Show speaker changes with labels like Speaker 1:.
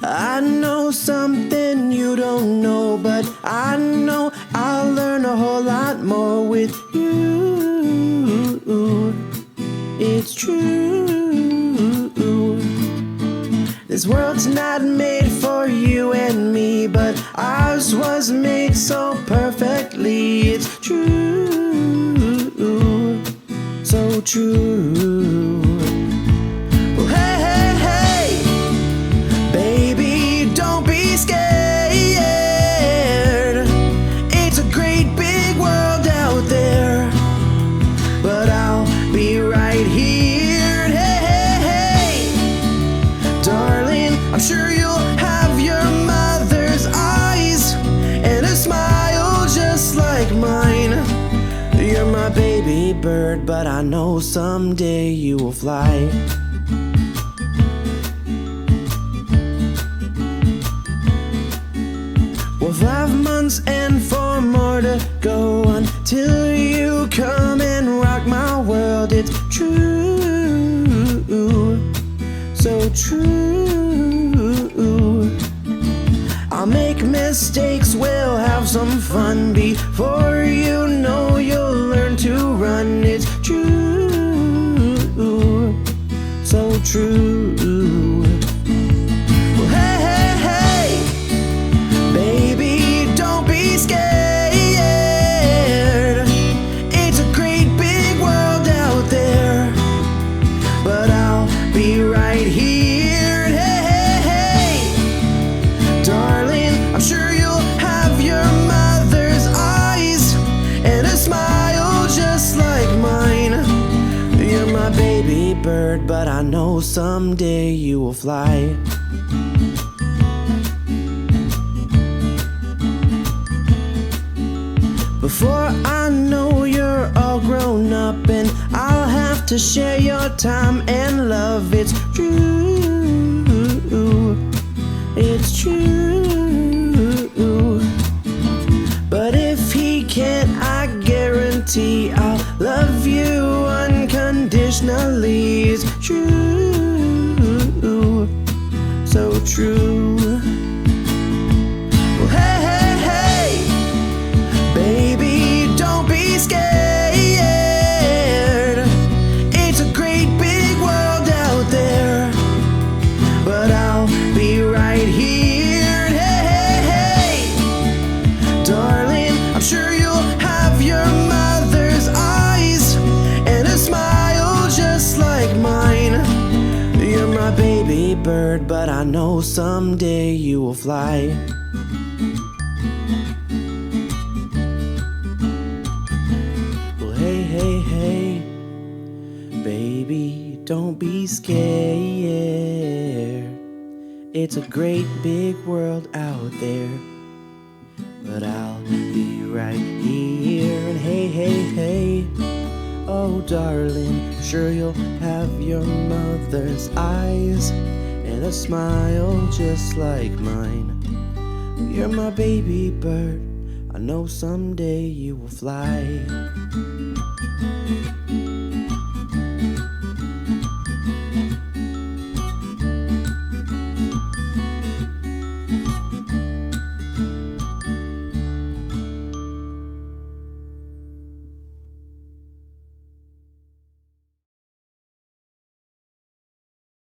Speaker 1: I know something you don't know, but I know I'll learn a whole lot more with you. It's true. This world's not made for you and me, but ours was made so perfectly. It's true, so true. Well, hey, hey, hey, baby, don't be scared. It's a great big world out there, but I'll be right here. Hey, hey, hey, darling, I'm sure you'll have your mother's eyes and a smile just like mine. You're my baby bird, but I know someday you will fly. Well, 5 months and 4 more to go until you come and rock my world. It's true, so true. I'll make mistakes, we'll have some fun. Before you know, you'll learn to run. It's true, so true. Well, hey, hey, hey, baby, don't be scared. It's a great big world out there, but I'll be right here. Hey, hey, hey, darling, I'm sure you'll have your mother's eyes and a smile just like mine. You're my baby bird, but I know someday you will fly. Before I know, you're all grown up, and I'll have to share your time and love. It's true, it's true. But if he can't, I guarantee I'll love you unconditionally. It's true, so true. Well, hey, hey, hey, baby, don't be scared. It's a great big world out there, but I'll be right here. Hey, hey, hey, darling, I'm sure you'll have your mother's eyes and a smile just like mine. You're my baby bird, but I know someday you will fly. Well, hey, hey, hey, baby, don't be scared. It's a great big world out there, but I'll be right here. And hey, hey, hey, oh darling, sure you'll have your mother's eyes and a smile just like mine. You're my baby bird, I know someday you will fly.